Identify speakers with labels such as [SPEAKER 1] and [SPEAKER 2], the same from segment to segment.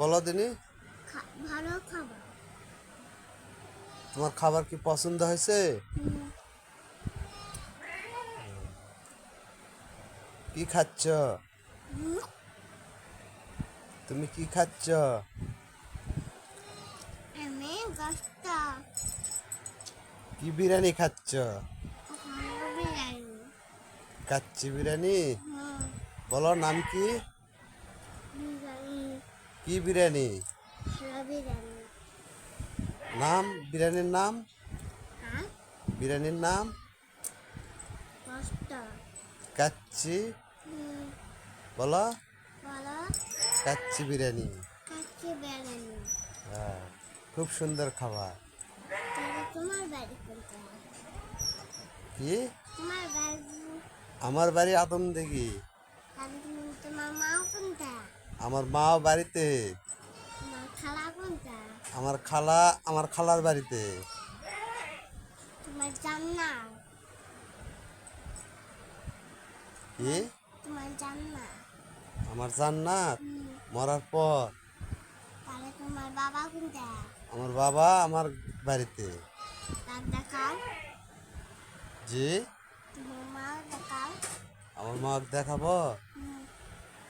[SPEAKER 1] বলো দিনি,
[SPEAKER 2] ভালো খাবার।
[SPEAKER 1] তোমার খাবার কি পছন্দ হয়েছে? কি খাচ্ছ? তুমি কি খাচ্ছ?
[SPEAKER 2] আমি গাছটা
[SPEAKER 1] কি বিরিয়ানি খাচ্ছ?
[SPEAKER 2] বিরিয়ানি।
[SPEAKER 1] কাচ্চি বিরিয়ানি?
[SPEAKER 2] হুম,
[SPEAKER 1] বলো নাম কি?
[SPEAKER 2] বিরিয়ানি।
[SPEAKER 1] কি বিরিয়ানি?
[SPEAKER 2] হ্যালো বিরিয়ানি।
[SPEAKER 1] নাম বিরিয়ানির নাম?
[SPEAKER 2] হ্যাঁ,
[SPEAKER 1] বিরিয়ানির নাম
[SPEAKER 2] গাছটা।
[SPEAKER 1] কাচ্চি।
[SPEAKER 2] হুম,
[SPEAKER 1] বলো
[SPEAKER 2] বলো
[SPEAKER 1] কাচ্চি বিরিয়ানি।
[SPEAKER 2] কাচ্চি বিরিয়ানি।
[SPEAKER 1] হ্যাঁ, খুব সুন্দর খাবার।
[SPEAKER 2] তাহলে তোমার বাড়ি কোনটা?
[SPEAKER 1] কি?
[SPEAKER 2] তোমার বাড়ি।
[SPEAKER 1] আমার বাড়ি আদমদিঘি।
[SPEAKER 2] তাহলে তোমার মা কোনটা?
[SPEAKER 1] আমার মাও বাড়িতে।
[SPEAKER 2] তোমার খালা কোনটা?
[SPEAKER 1] আমার খালার বাড়িতে।
[SPEAKER 2] তোমার জান্না।
[SPEAKER 1] কি?
[SPEAKER 2] তোমার জান্না।
[SPEAKER 1] আমার জান্নাত
[SPEAKER 2] হুম,
[SPEAKER 1] মরার পর।
[SPEAKER 2] তাহলে তোমার বাবা কোনটা?
[SPEAKER 1] আমার বাবা আমার বাড়িতে।
[SPEAKER 2] তার দেখাও।
[SPEAKER 1] জি?
[SPEAKER 2] তোমার মা দেখাও।
[SPEAKER 1] আমার মাকে দেখাবো?
[SPEAKER 2] হুম,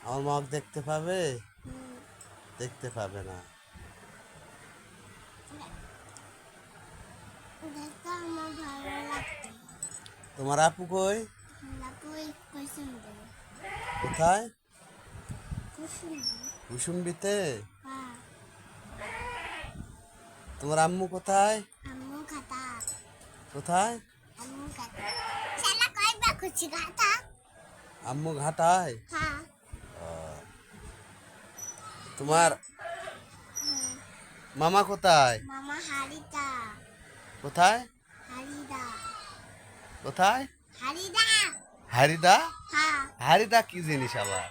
[SPEAKER 1] আমার মাকে দেখতে পাবে?
[SPEAKER 2] হুম।
[SPEAKER 1] দেখতে পাবে না।
[SPEAKER 2] দেখতে আমার ভালো লাগতো।
[SPEAKER 1] তোমার আপু কই?
[SPEAKER 2] লাপুই পছন্দ।
[SPEAKER 1] কোথায়?
[SPEAKER 2] পছন্দ।
[SPEAKER 1] কুসুম্বিতে?
[SPEAKER 2] হ্যাঁ,
[SPEAKER 1] তোমার আম্মু কোথায়?
[SPEAKER 2] আম্মু খাতা।
[SPEAKER 1] কোথায়?
[SPEAKER 2] আম্মু খাতা। শালা কয়বার খুশি খাতা?
[SPEAKER 1] আম্মু ঘাটায়?
[SPEAKER 2] হ্যাঁ,
[SPEAKER 1] তোমার মামা কোথায়?
[SPEAKER 2] মামা হারিদা।
[SPEAKER 1] কোথায়?
[SPEAKER 2] হারিদা।
[SPEAKER 1] কোথায়?
[SPEAKER 2] হারিদা।
[SPEAKER 1] হারিদা?
[SPEAKER 2] হ্যাঁ,
[SPEAKER 1] হারিদা কি জিনিস আবার?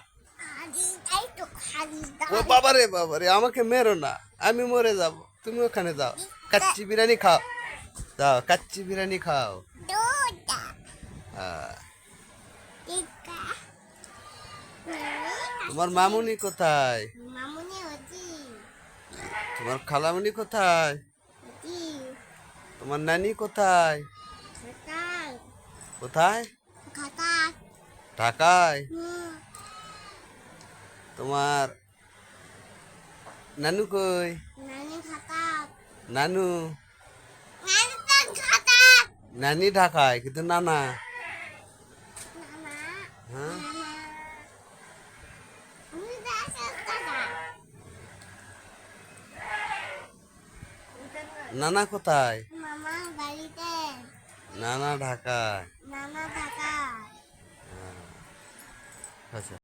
[SPEAKER 2] হারিদাই তো হারিদা।
[SPEAKER 1] ও বাবারে আমাকে মেরো না, আমি মরে যাব, তুমি ওখানে যাও, কাচ্চি বিরিয়ানি খাও। যাও কাচ্চি বিরিয়ানি খাও।
[SPEAKER 2] দুটা।
[SPEAKER 1] আহ,
[SPEAKER 2] টিকা।
[SPEAKER 1] তোমার মামুনি কোথায়?
[SPEAKER 2] মামুনি হচ্ছি।
[SPEAKER 1] তোমার খালামুনি কোথায়?
[SPEAKER 2] হচ্ছি।
[SPEAKER 1] তোমার নানি কোথায়?
[SPEAKER 2] খাতায়।
[SPEAKER 1] কোথায়?
[SPEAKER 2] খাতায়।
[SPEAKER 1] ঢাকায়?
[SPEAKER 2] হুম,
[SPEAKER 1] তোমার নানু কই?
[SPEAKER 2] নানি খাতায়।
[SPEAKER 1] নানু?
[SPEAKER 2] নানি তো খাতায়।
[SPEAKER 1] নানি ঢাকায় কিন্তু নানা?
[SPEAKER 2] নানা।
[SPEAKER 1] হ্যাঁ,
[SPEAKER 2] নানা। আমি দেশে খাতায়।
[SPEAKER 1] নানা কোথায়?
[SPEAKER 2] মামা বাড়িতে।
[SPEAKER 1] নানা ঢাকায়।
[SPEAKER 2] নানা ঢাকায়।
[SPEAKER 1] আচ্ছা।